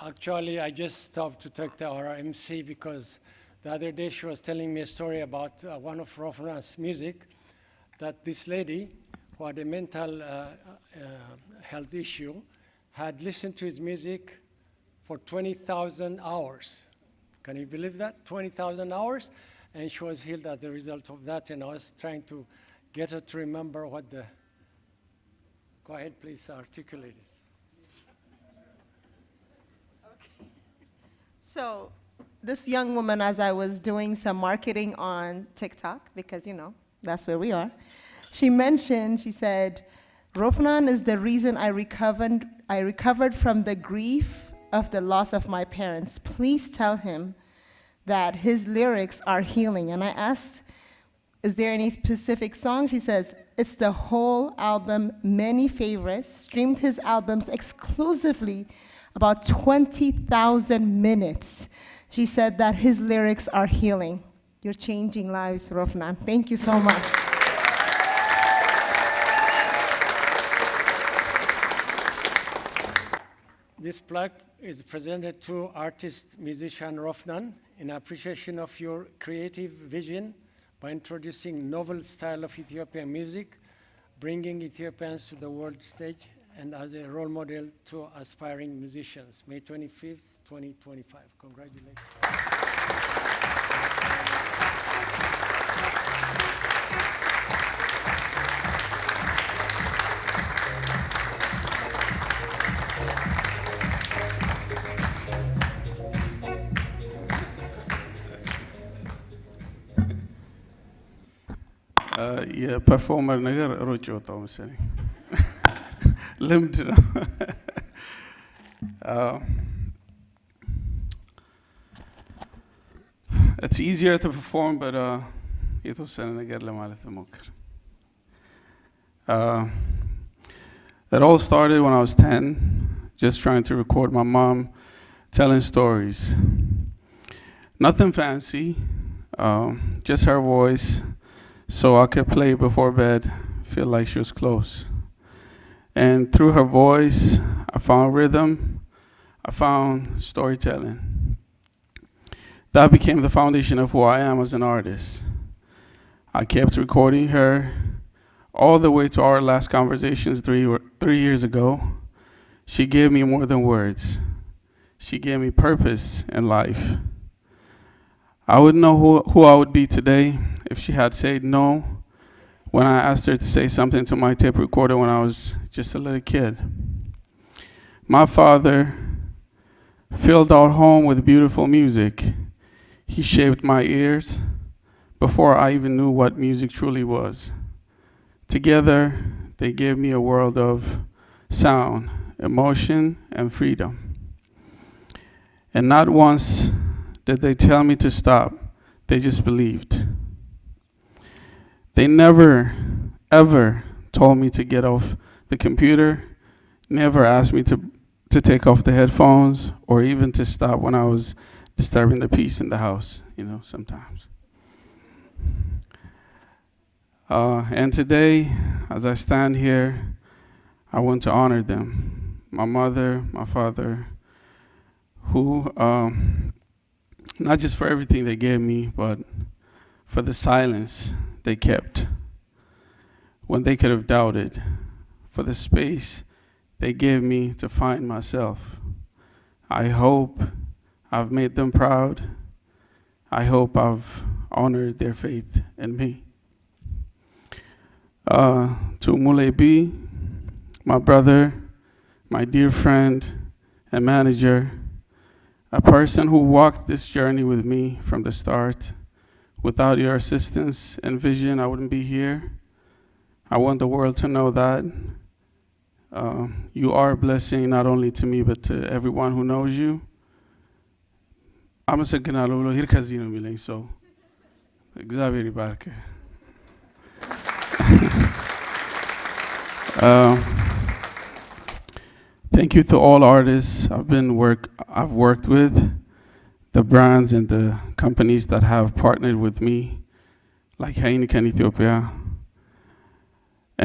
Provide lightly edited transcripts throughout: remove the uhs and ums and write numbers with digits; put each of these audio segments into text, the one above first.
Actually, I just stopped to talk to our MC because the other day she was telling me a story about one of ROPHNAN's music, that this lady who had a mental health issue had listened to his music for 20,000 hours. Can you believe that? 20,000 hours? And she was healed as a result of that, and I was trying to get her to remember what the... Go ahead, please, articulate it. Okay. So this young woman, as I was doing some marketing on TikTok, because, you know, that's where we are, she mentioned, she said, ROPHNAN is the reason I recovered from the grief of the loss of my parents. Please tell him that his lyrics are healing. And I asked, is there any specific song? She says, it's the whole album, many favorites, streamed his albums exclusively, about 20,000 minutes. She said that his lyrics are healing. You're changing lives, ROPHNAN. Thank you so much. This plaque is presented to artist, musician ROPHNAN in appreciation of your creative vision by introducing novel style of Ethiopian music, bringing Ethiopians to the world stage, and as a role model to aspiring musicians. May 25th, 2025. Congratulations. የፐርፎርመር ነገር ሮጭ ወጣው መሰለኝ ልምድ ነው። It's easier to perform, but የተወሰነ ነገር ለማለት ልሞክር። It all started when I was 10, just trying to record my mom telling stories. Nothing fancy, just her voice, so I could play before bed, feel like she was close. And through her voice, I found rhythm, I found storytelling. That became the foundation of who I am as an artist. I kept recording her all the way to our last conversations 3 years ago. She gave me more than words. She gave me purpose in life. I wouldn't know who I would be today if she had said no when I asked her to say something to my tape recorder when I was just a little kid. My father filled our home with beautiful music. He shaped my ears before I even knew what music truly was. Together, they gave me a world of sound, emotion, and freedom. And not once did they tell me to stop. They just believed. They never, ever told me to get off the computer, never asked me to take off the headphones, or even to stop when I was disturbing the peace in the house, you know, sometimes. And today, as I stand here, I want to honor them. My mother, my father, who, not just for everything they gave me, but for the silence they kept when they could have doubted, for the space they gave me to find myself. I hope I've made them proud. I hope I've honored their faith in me. To Mule B, my brother, my dear friend and manager, a person who walked this journey with me from the start. Without your assistance and vision, I wouldn't be here. I want the world to know that you are a blessing not only to me, but to everyone who knows you. አመሰግናለሁ ብሎ ሂድ ከዚህ ነው የሚለኝ ሰው እግዚአብሔር ይባርክ። Thank you to all artists I've worked with, the brands and the companies that have partnered with me, like Heineken Ethiopia,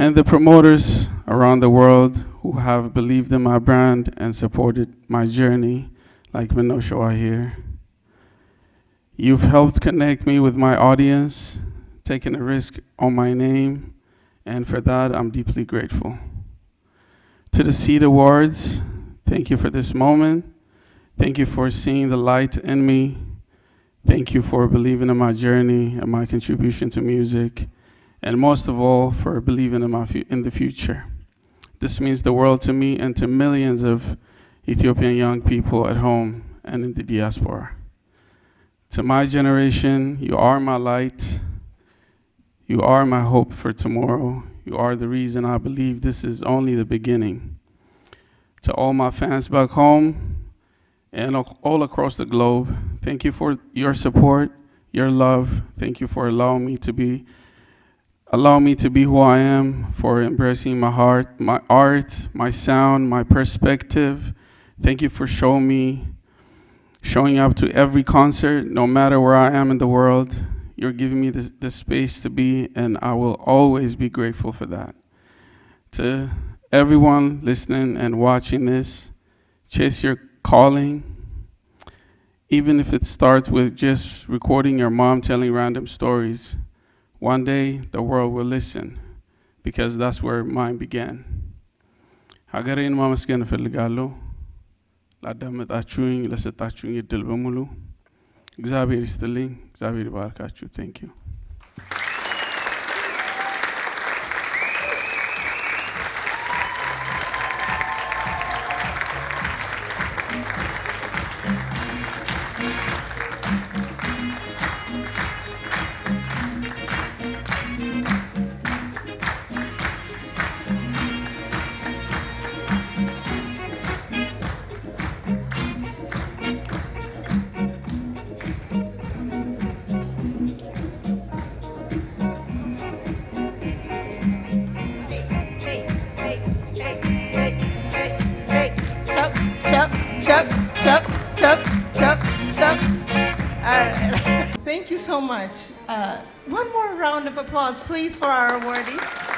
and the promoters around the world who have believed in my brand and supported my journey like Minoshawa here. You've helped connect me with my audience, taken a risk on my name, and for that, I'm deeply grateful. To the Seed Awards, thank you for this moment. Thank you for seeing the light in me. Thank you for believing in my journey and my contribution to music. And most of all, for believing in the future. This means the world to me and to millions of Ethiopian young people at home and in the diaspora. To my generation, you are my light. You are my hope for tomorrow. You are the reason I believe this is only the beginning. To all my fans back home and all across the globe, thank you for your support, your love. Thank you for allowing me to be who I am, for embracing my heart, my art, my sound, my perspective. Thank you for showing up to every concert, no matter where I am in the world. You're giving me the space to be, and I will always be grateful for that. To everyone listening and watching this, chase your calling. Even if it starts with just recording your mom telling random stories, one day the world will listen, because that's where mine began. ሀገሬን ማመስገን እፈልጋለሁ። ላዳመጣችሁኝ፣ ለሰጣችሁኝ እድል በሙሉ እግዚአብሔር ይስጥልኝ፣ እግዚአብሔር ይባርካችሁ። Thank you. Chop. All right. Thank you so much. One more round of applause, please, for our awardees.